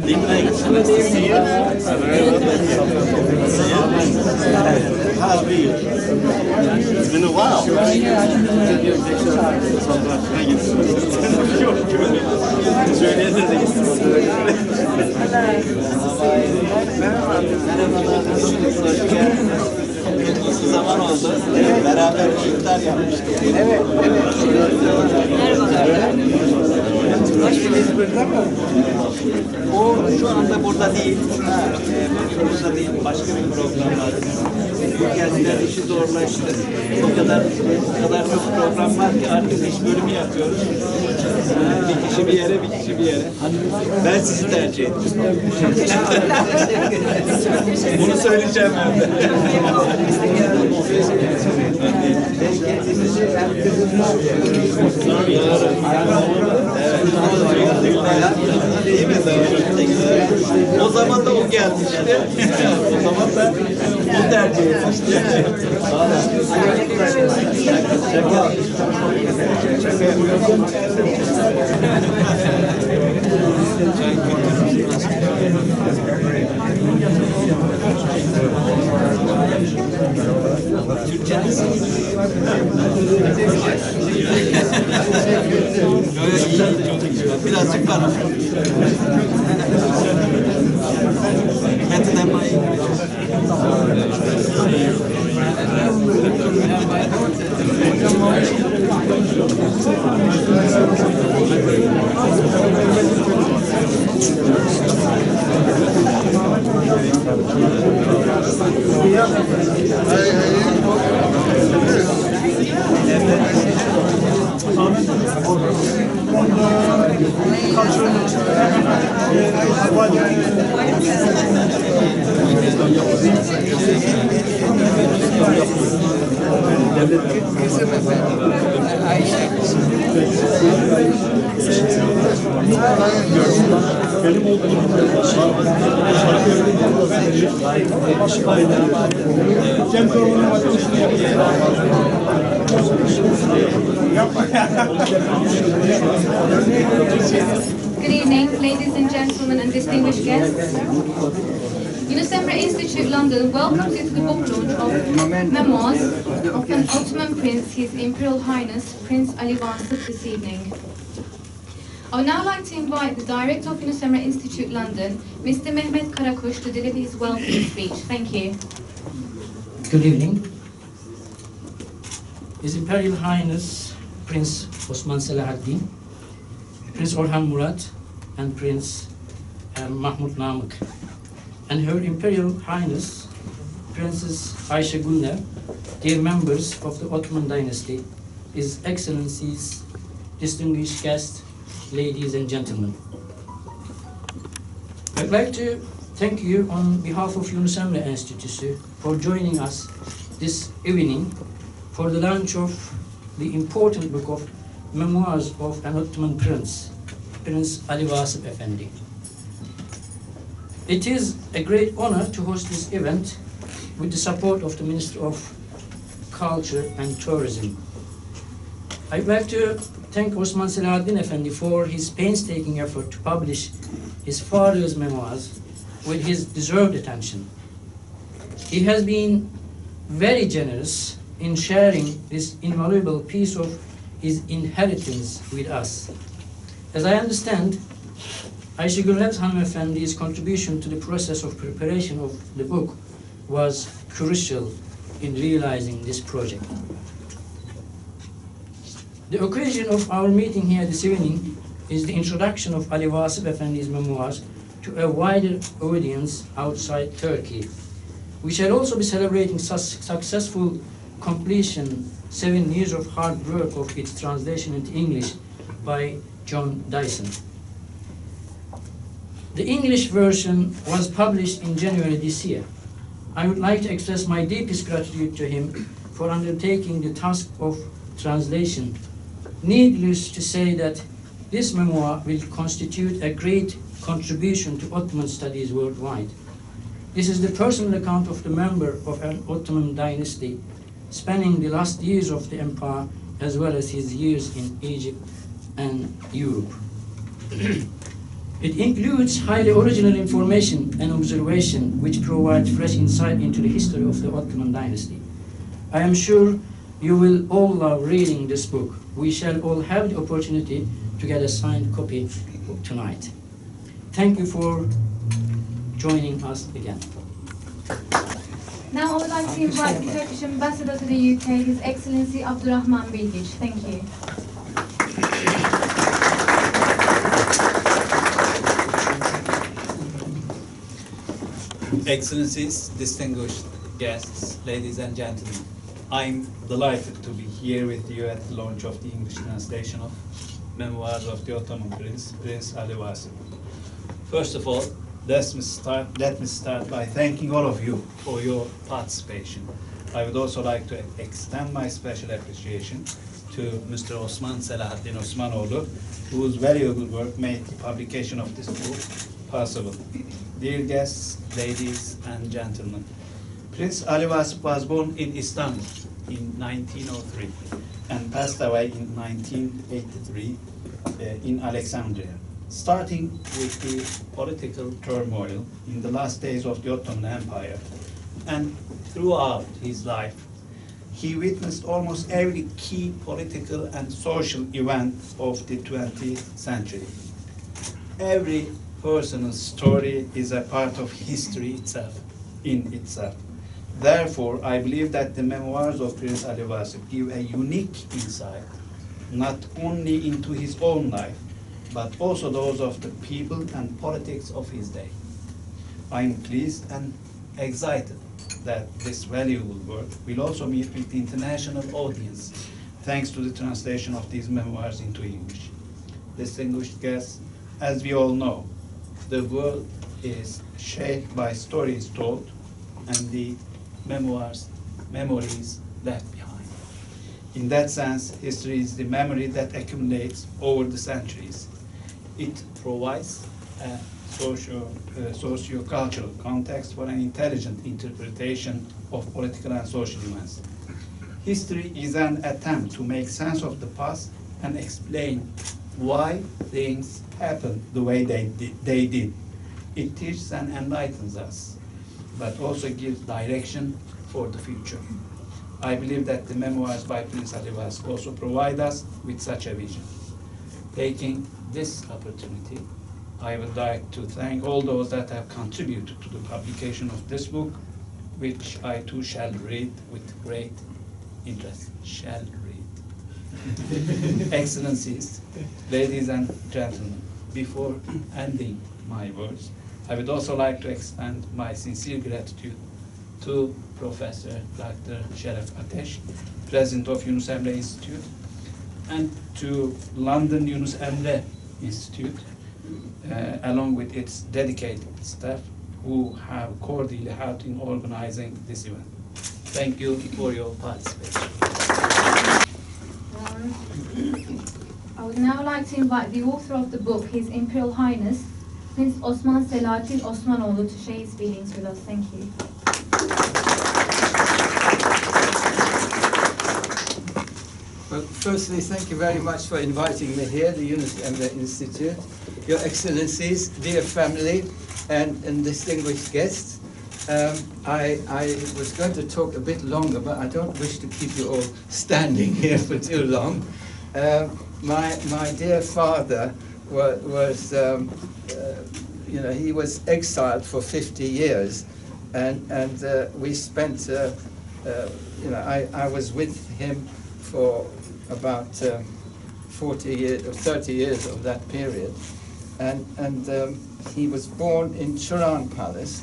How are you? It's been a while. Uzun zaman oldu. Beraber iftar yapmıştık. Evet, evet. O şu anda burada değil. Burada değil. Başka bir program var. Geldiler, işi zorlaştı. O kadar çok program var ki artık iş bölümü yapıyoruz. Bir kişi bir yere, bir kişi bir yere. Ben sizi tercih ettim. Bunu söyleyeceğim ben de. Değil mi? O zaman da o gelmişti. O zaman da o tercih etmişti. Birazcık var. Metin Emre Good evening, ladies and gentlemen and distinguished guests. Yunus Emre Enstitüsü London welcomes you to the book launch of Memoirs of an Ottoman Prince, His Imperial Highness Prince Ali Vasıb this evening. I would now like to invite the Director of Yunus Emre Enstitüsü London, Mr. Mehmet Karakuş, to deliver his welcome speech. Thank you. Good evening. His Imperial Highness Prince Osman Selahaddin, Prince Orhan Murad, and Prince Mahmud Namık, and Her Imperial Highness Princess Ayşe Gülner, dear members of the Ottoman dynasty, His Excellencies, distinguished guests, ladies and gentlemen. I'd like to thank you on behalf of Yunus Emre Enstitüsü for joining us this evening for the launch of the important book of Memoirs of an Ottoman Prince, Prince Ali Vasıb Efendi. It is a great honor to host this event with the support of the Ministry of Culture and Tourism. I'd like to thank Osman Selahaddin Efendi for his painstaking effort to publish his father's memoirs with his deserved attention. He has been very generous in sharing this invaluable piece of his inheritance with us. As I understand, Ayşe Gülner Hanımefendi's contribution to the process of preparation of the book was crucial in realizing this project. The occasion of our meeting here this evening is the introduction of Ali Vasıb Efendi's memoirs to a wider audience outside Turkey. We shall also be celebrating successful completion 7 years of hard work of its translation into English by John Dyson. The English version was published in January this year. I would like to express my deepest gratitude to him for undertaking the task of translation. Needless to say that this memoir will constitute a great contribution to Ottoman studies worldwide. This is the personal account of the member of an Ottoman dynasty, spanning the last years of the empire as well as his years in Egypt and Europe. It includes highly original information and observation which provide fresh insight into the history of the Ottoman dynasty. I am sure you will all love reading this book. We shall all have the opportunity to get a signed copy tonight. Thank you for joining us again. Now I would like to invite the Turkish Ambassador to the UK, His Excellency Abdurrahman Bilgiç. Thank you. Excellencies, distinguished guests, ladies and gentlemen, I'm delighted to be here with you at the launch of the English translation of Memoirs of the Ottoman Prince, Prince Ali Vasıb. First of all, let me start by thanking all of you for your participation. I would also like to extend my special appreciation to Mr. Osman Selahaddin Osmanoğlu, whose valuable work made the publication of this book possible. Dear guests, ladies and gentlemen, Prince Ali Vasıb was born in Istanbul in 1903 and passed away in 1983 in Alexandria. Starting with the political turmoil in the last days of the Ottoman Empire and throughout his life, he witnessed almost every key political and social event of the 20th century. Every personal story is a part of history itself, in itself. Therefore, I believe that the memoirs of Prince Ali Vasıb give a unique insight, not only into his own life, but also those of the people and politics of his day. I am pleased and excited that this valuable work will also meet with the international audience, thanks to the translation of these memoirs into English. Distinguished guests, as we all know, the world is shaped by stories told and the memories left behind. In that sense, history is the memory that accumulates over the centuries. It provides a socio-cultural context for an intelligent interpretation of political and social events. History is an attempt to make sense of the past and explain why things happened the way they did. It teaches and enlightens us, but also gives direction for the future. I believe that the memoirs by Prince Ali Vasıb also provide us with such a vision. Taking this opportunity, I would like to thank all those that have contributed to the publication of this book, which I too shall read with great interest. Shall read. Excellencies, ladies and gentlemen, before ending my words, I would also like to extend my sincere gratitude to Professor Dr. Şeref Ateş, President of Yunus Emre Institute, and to London Yunus Emre Institute, along with its dedicated staff who have cordially helped in organizing this event. Thank you for your participation. I would now like to invite the author of the book, His Imperial Highness, Prince Osman Selahaddin Osmanoğlu, to share his feelings with us. Thank you. Well, firstly, thank you very much for inviting me here, the Yunus Emre Institute, Your Excellencies, dear family, and distinguished guests. I was going to talk a bit longer, but I don't wish to keep you all standing here for too long. My dear father was he was exiled for 50 years, and we spent, I was with him for about 40 years, or 30 years of that period, and he was born in Turan Palace,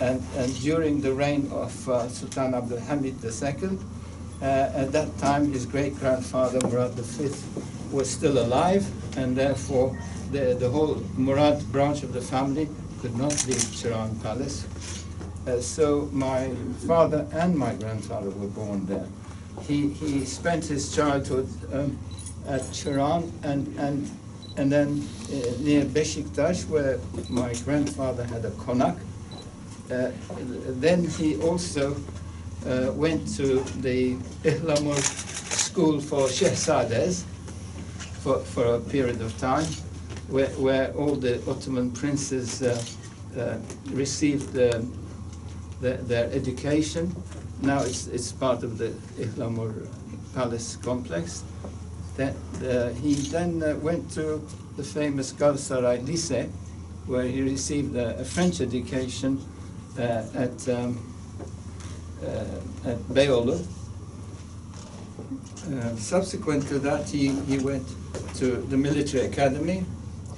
and during the reign of Sultan Abdülhamid II. At that time, his great-grandfather Murad V was still alive, and therefore the whole Murad branch of the family could not leave Turan Palace. So my father and my grandfather were born there. He spent his childhood at Turan and then near Beşiktaş, where my grandfather had a konak. Then he also went to the Ihlamur school for Shehzades for a period of time, where all the Ottoman princes received their education. Now it's part of the Ihlamur Palace complex. That he then went to the famous Galatasaray Lycée, where he received a French education at Beyoğlu. Subsequent to that, he went to the military academy,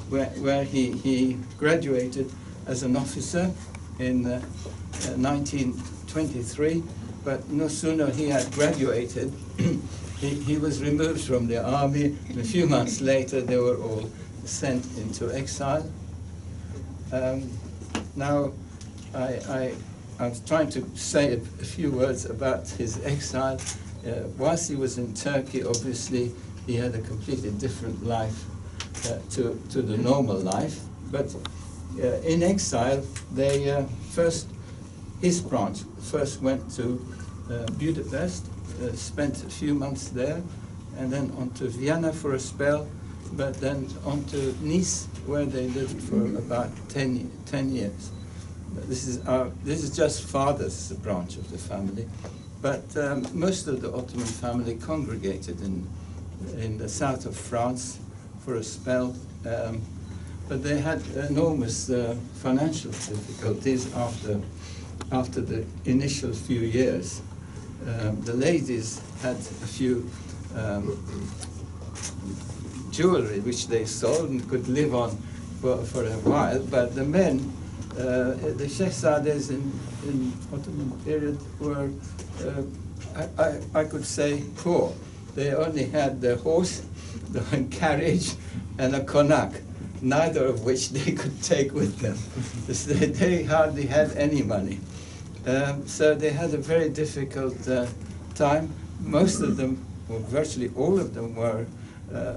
where he graduated as an officer in 1923. But no sooner he had graduated, he was removed from the army, and a few months later they were all sent into exile. Now, I was trying to say a few words about his exile. Whilst he was in Turkey, obviously, he had a completely different life to the normal life. But in exile, his branch first went to Budapest, spent a few months there, and then on to Vienna for a spell, but then on to Nice, where they lived for about 10 years. This is just father's branch of the family, but most of the Ottoman family congregated in the south of France for a spell, but they had enormous financial difficulties after the initial few years. The ladies had a few jewelry which they sold and could live on for a while, but the men, the Shehzades in Ottoman period were, I could say, poor. They only had the horse, the carriage, and a konak, neither of which they could take with them. They hardly had any money. So they had a very difficult time. Most of them, or virtually all of them, were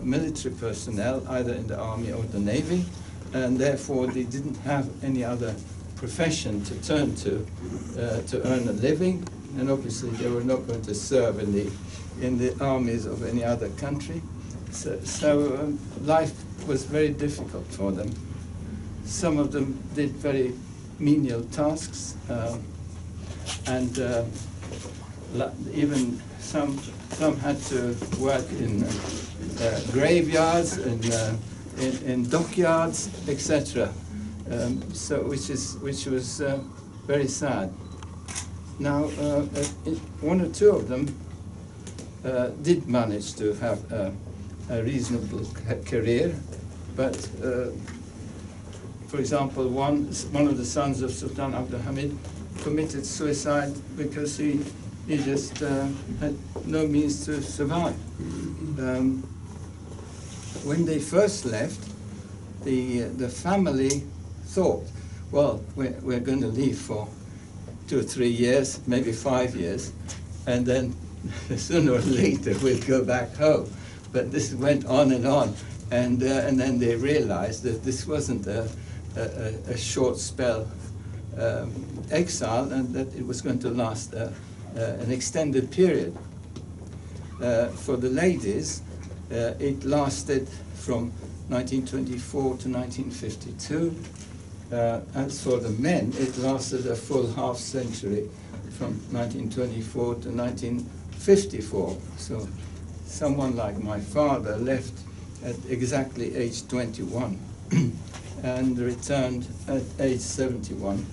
military personnel, either in the army or the navy, and therefore they didn't have any other profession to turn to earn a living. And obviously they were not going to serve in the armies of any other country. So life was very difficult for them. Some of them did very menial tasks, and even some had to work in graveyards and in dockyards, etc. So which was very sad. Now, one or two of them did manage to have a reasonable career, but for example, one of the sons of Sultan Abdulhamid committed suicide because he just had no means to survive. When they first left, the family thought, well, we're going to leave for 2 or 3 years, maybe 5 years, and then sooner or later we'll go back home. But this went on, and then they realized that this wasn't a short spell exile, and that it was going to last an extended period. For the ladies, it lasted from 1924 to 1952. As for the men, it lasted a full half century, from 1924 to 1954. So someone like my father left at exactly age 21 and returned at age 71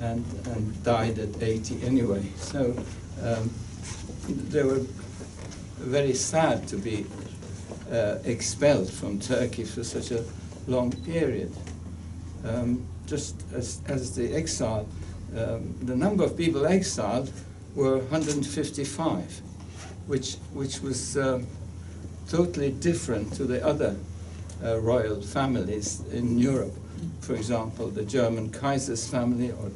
and died at 80 anyway. So they were very sad to be expelled from Turkey for such a long period. Just as the exile, the number of people exiled were 155, which was totally different to the other royal families in Europe. For example, the German Kaiser's family or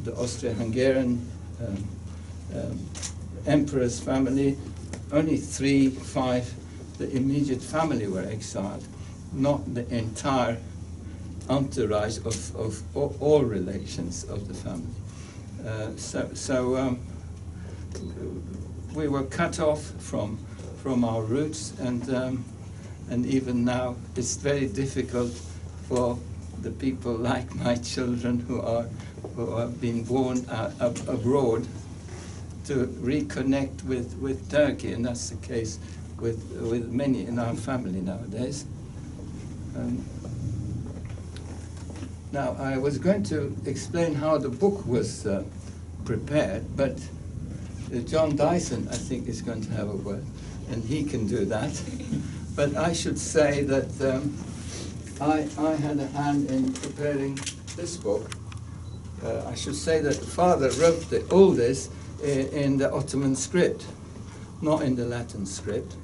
the Austro-Hungarian emperor's family. Only 3, 5, the immediate family were exiled, not the entire entourage of all relations of the family. So we were cut off from our roots, and and even now it's very difficult for the people like my children who have been born abroad to reconnect with Turkey, and that's the case with many in our family nowadays. Now, I was going to explain how the book was prepared, but John Dyson, I think, is going to have a word, and he can do that. But I should say that I had a hand in preparing this book. I should say that Father wrote all this in the Ottoman script, not in the Latin script.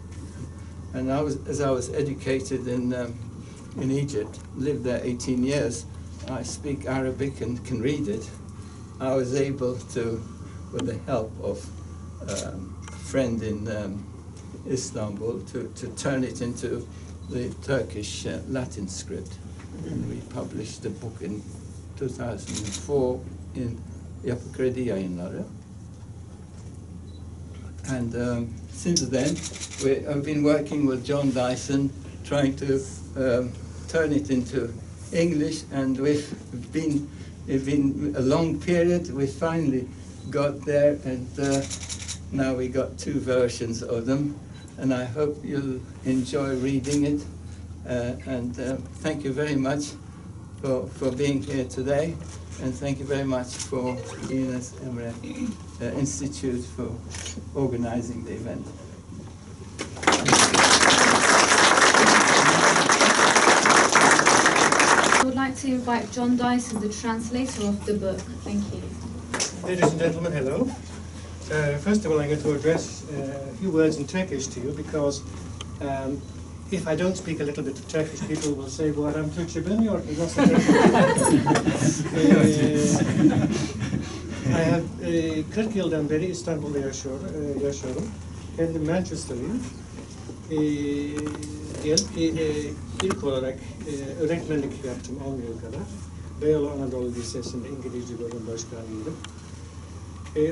And as I was educated in Egypt, lived there 18 years, I speak Arabic and can read it. I was able to, with the help of a friend in Istanbul, to turn it into the Turkish Latin script. And we published the book in 2004 in Yapı Kredi Yayınları. And since then, I've been working with John Dyson, trying to turn it into English, and it's been a long period. We finally got there, and now we got 2 versions of them, and I hope you'll enjoy reading it. And thank you very much for being here today, and thank you very much for Yunus Emre Institute for organizing the event. I would like to invite John Dyson, the translator of the book. Thank you. Ladies and gentlemen, hello. First of all, I'm going to address a few words in Turkish to you, because if I don't speak a little bit of Turkish, people will say, "Bu adam Türkçe bilmiyor." I have 40 yıldan beri İstanbul'da yaşıyorum. Kendim Manchester'lıyım. İlk olarak öğretmenlik yaptım 10 yıl kadar. Beyoğlu Anadolu Lisesi'nde İngilizce bölüm başkanıydım.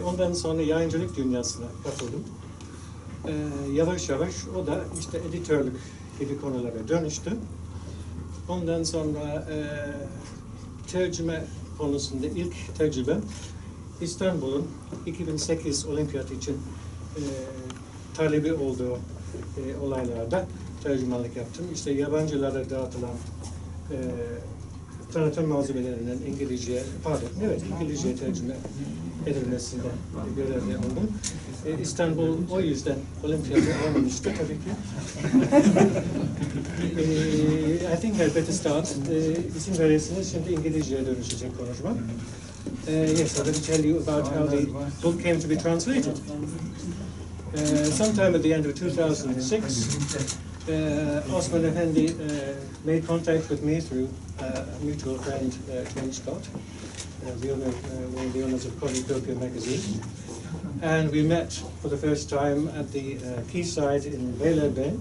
Ondan sonra yayıncılık dünyasına katıldım. Yavaş yavaş o da işte editörlük gibi konulara dönüştü. Ondan sonra tercüme konusunda ilk tecrübem İstanbul'un 2008 olimpiyat için talebi olduğu olaylarda tercümanlık yaptım. İşte yabancılara dağıtılan tanıtım malzemelerinin İngilizceye tercüme edilmesinde görevli oldum. İstanbul o yüzden olimpiyatı almamıştı tabii ki. I think I'd better start. İsim verirsiniz, şimdi İngilizceye dönüşecek konuşma. Yes, I'm going to tell you about how the book came to be translated. Sometime at the end of 2006, Osman Efendi made contact with me through a mutual friend, Tony Scott, one of the owners of Cornucopia magazine. And we met for the first time at the quayside in Beylerbeyi,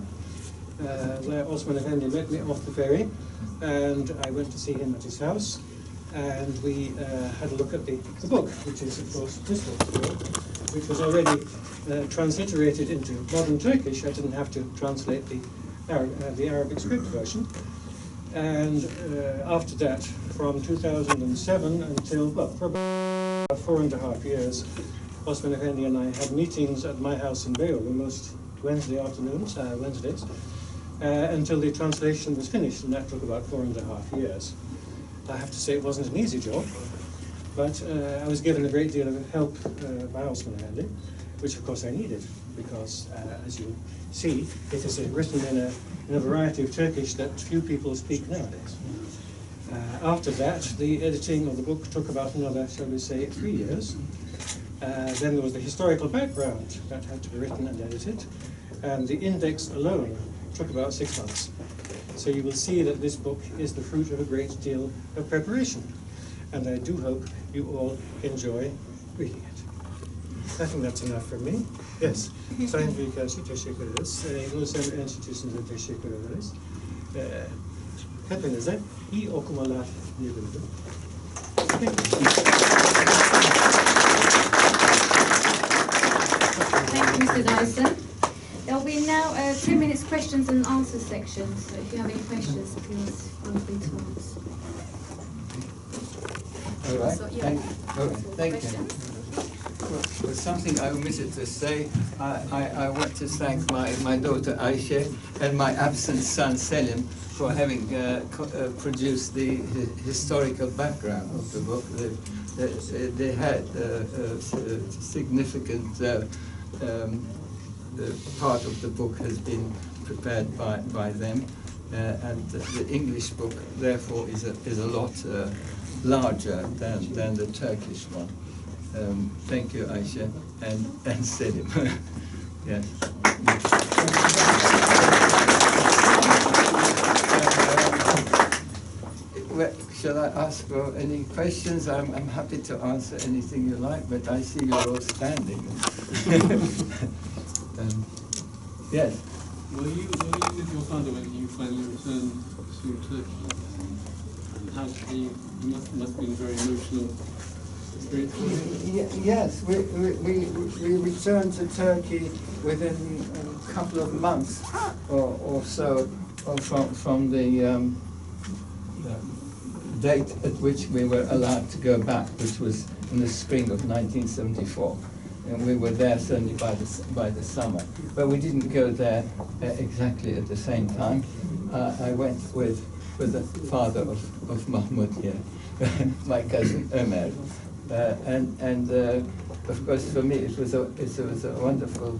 where Osman Efendi met me off the ferry, and I went to see him at his house, and we had a look at the book, which is of course this book, which was already transliterated into modern Turkish. I didn't have to translate the Arabic script version. And after that, from 2007 until, well, for about 4.5 years, Osman Efendi and I had meetings at my house in Beyoğlu most Wednesdays, until the translation was finished, and that took about 4.5 years. I have to say it wasn't an easy job, but I was given a great deal of help by Osman Efendi, which of course I needed, because as you see, it is written in a variety of Turkish that few people speak nowadays. After that, the editing of the book took about another, shall we say, 3 years. Then there was the historical background that had to be written and edited, and the index alone took about 6 months. So you will see that this book is the fruit of a great deal of preparation, and I do hope you all enjoy reading it. I think that's enough for me. Yes. Sayın Büyükelçi, teşekkür ederiz. Yunus Emre Enstitüsü'ne teşekkür ederiz. Hepinize iyi okumalar diliyorum. Thank you, Mr. Dyson. There will be now 2 minutes questions and answers section, so if you have any questions, please feel free to ask. All right. So, yeah. Thank you. Well, something I omitted to say, I want to thank my daughter Aisha and my absent son Selim for having produced the historical background of the book. They had a significant part of the book has been prepared by them, and the English book therefore is a lot larger than the Turkish one. Thank you, Aisha, and Selim. Yes. Shall I ask for any questions? I'm happy to answer anything you like, but I see you're all standing. Yes. Were you with your father when you finally returned to Turkey? And how did he must have been very emotional. Yes, we returned to Turkey within a couple of months or so from the date at which we were allowed to go back, which was in the spring of 1974. And we were there certainly by the summer. But we didn't go there exactly at the same time. I went with the father of Mahmud here, my cousin Ömer. And of course, for me, it was a wonderful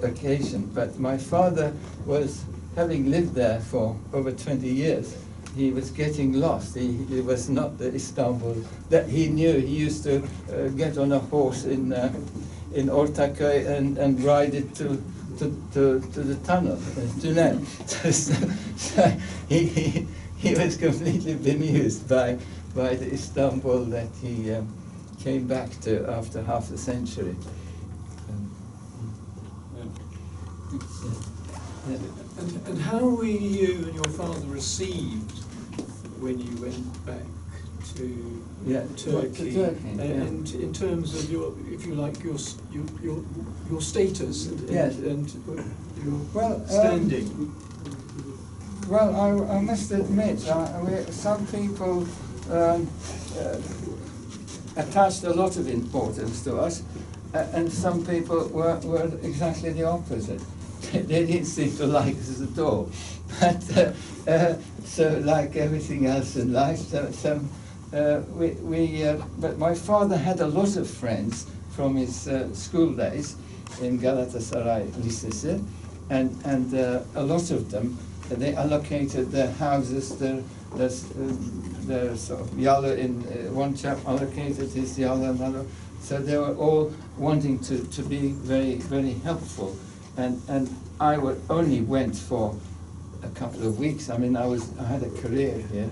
occasion. But my father was, having lived there for over 20 years, he was getting lost. He was not the Istanbul that he knew. He used to get on a horse in Ortaköy and ride it to the tunnel, Tunnel. So he was completely bemused by the Istanbul that he came back to after half a century. And how were you and your father received when you went back to Turkey? And in terms of your, if you like, your status and your standing. Well, I must admit, some people attached a lot of importance to us, and some people were exactly the opposite. They didn't seem to like us at all. But so, like everything else in life, but my father had a lot of friends from his school days in Galatasaray Lisesi, and a lot of them, they allocated their houses, their sort of yalla in one chap allocated his yalla, another. So they were all wanting to be very, very helpful. And I only went for a couple of weeks. I mean, I had a career here.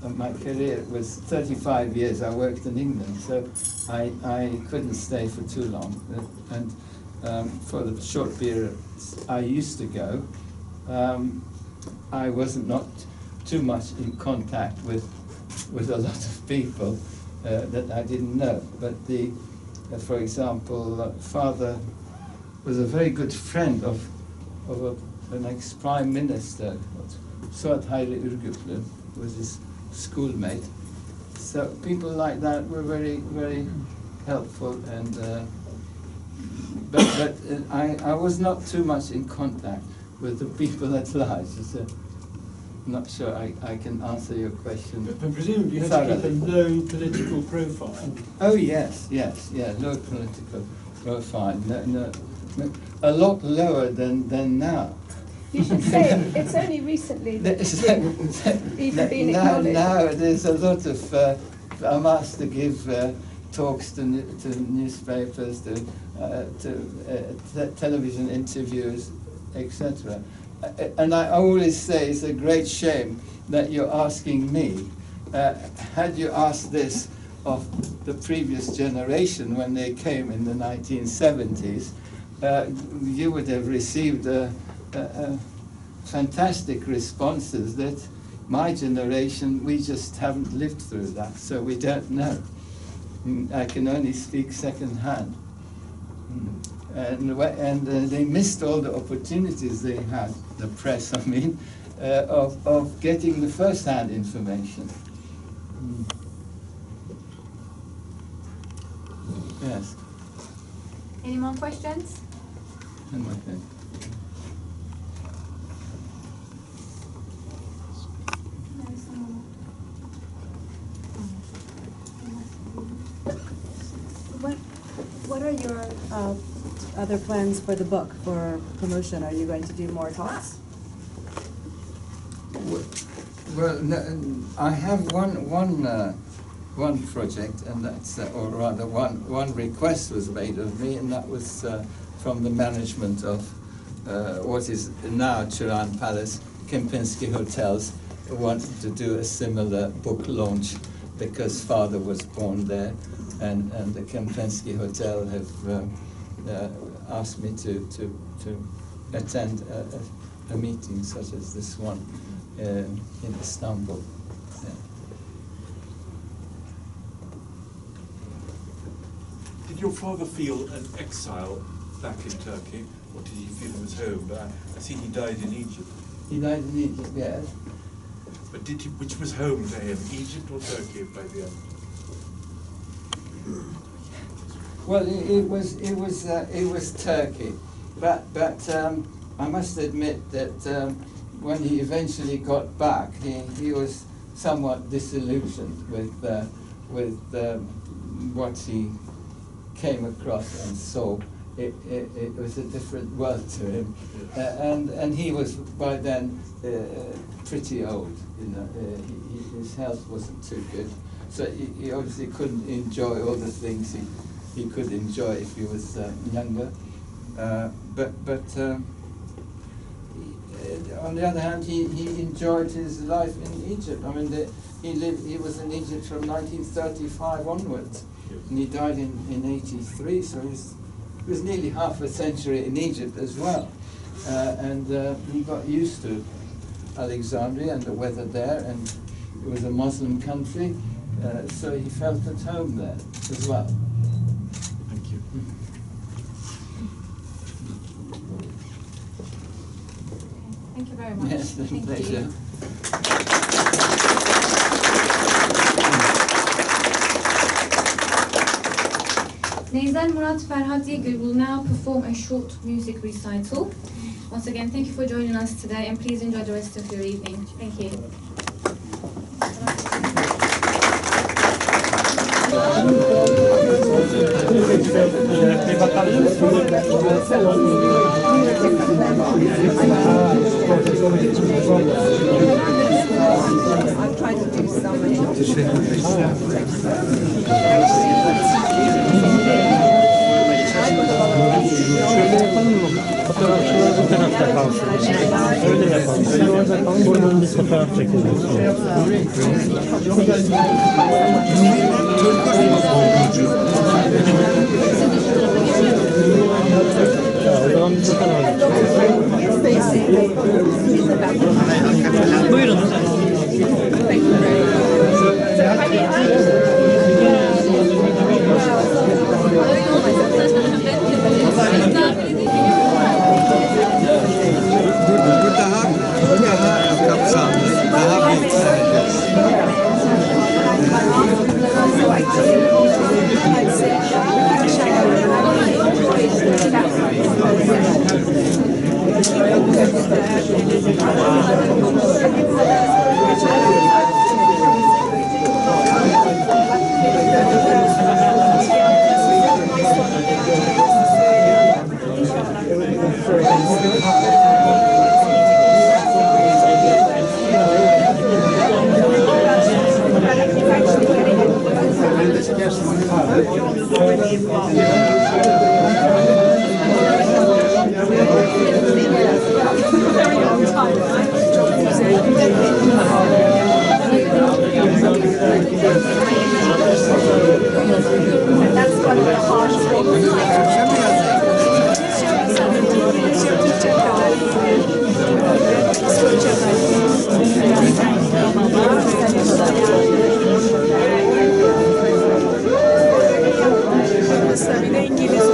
And my career was 35 years. I worked in England, so I couldn't stay for too long. And for the short period I used to go, I was not too much in contact with a lot of people that I didn't know. But for example, father was a very good friend of an ex-prime minister, Suat Hayri Ürgüplü, was his schoolmate. So people like that were very, very helpful, and but I was not too much in contact with the people at large. So I'm not sure I can answer your question. But presumably you had to keep a low political profile. Oh yes, low political profile. No, a lot lower than now. You should say it's only recently that even been acknowledged. Now there's a lot of I'm asked to give talks to newspapers, to television interviews, etc. And I always say it's a great shame that you're asking me. Had you asked this of the previous generation when they came in the 1970s, you would have received fantastic responses that my generation, we just haven't lived through that, so we don't know. I can only speak second hand. and they missed all the opportunities they had, the press, I mean, of getting the first-hand information. Yes. Any more questions? What are your other plans for the book, for promotion? Are you going to do more talks? Well, no, I have one project, and that's, or rather, one request was made of me, and that was from the management of what is now Turan Palace, Kempinski Hotels, who wanted to do a similar book launch because father was born there, and the Kempinski Hotel have asked me to attend a meeting such as this one in Istanbul. Yeah. Did your father feel an exile back in Turkey, or did he feel it was home? I see he died in Egypt. He died in Egypt, yes. But which was home to him, Egypt or Turkey by the end? Well, it was Turkey, but I must admit that when he eventually got back, he was somewhat disillusioned with what he came across and saw. It was a different world to him, and he was by then pretty old. You know, his health wasn't too good, so he obviously couldn't enjoy all the things he could enjoy if he was younger. But on the other hand, he enjoyed his life in Egypt. I mean, he was in Egypt from 1935 onwards, and he died in 83. So he was nearly half a century in Egypt as well, and he got used to Alexandria and the weather there, and it was a Muslim country, so he felt at home there as well. Thank you. Thank you very much. Yes, Thank pleasure. you. Neyzen Murat Ferhat Yegül will now perform a short music recital. Once again, thank you for joining us today, and please enjoy the rest of your evening. Thank you. I'm trying to do something. Şöyle yapalım mı? Fotoğrafçılar bu tarafta kalsın. Öyle yapalım. Öyle orada kalın. Buradan biz fotoğraf çekelim. Ya, o zaman biz fotoğraf buyurun. Bu daha kapsamlı, daha büyük sayılır. İngilizce.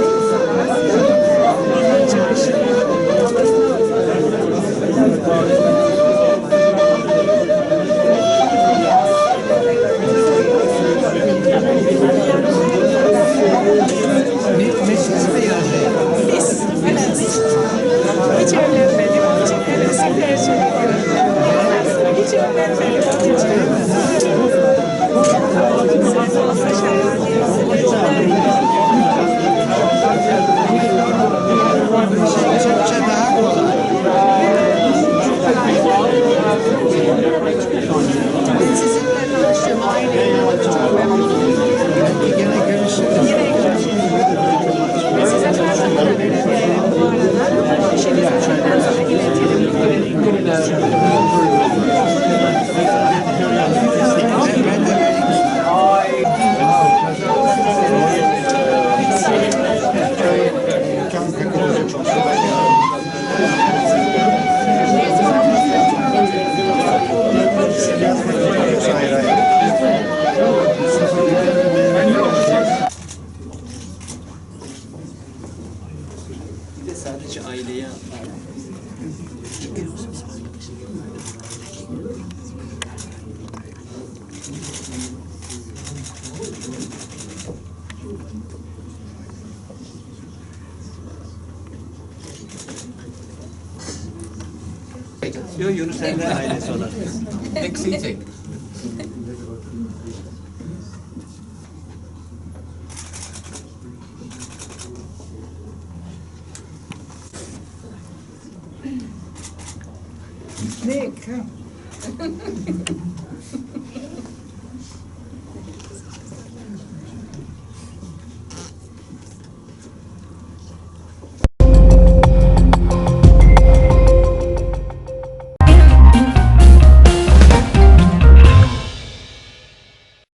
Yok, Yunus Emre ailesi olarak. Next seating. Nick, come.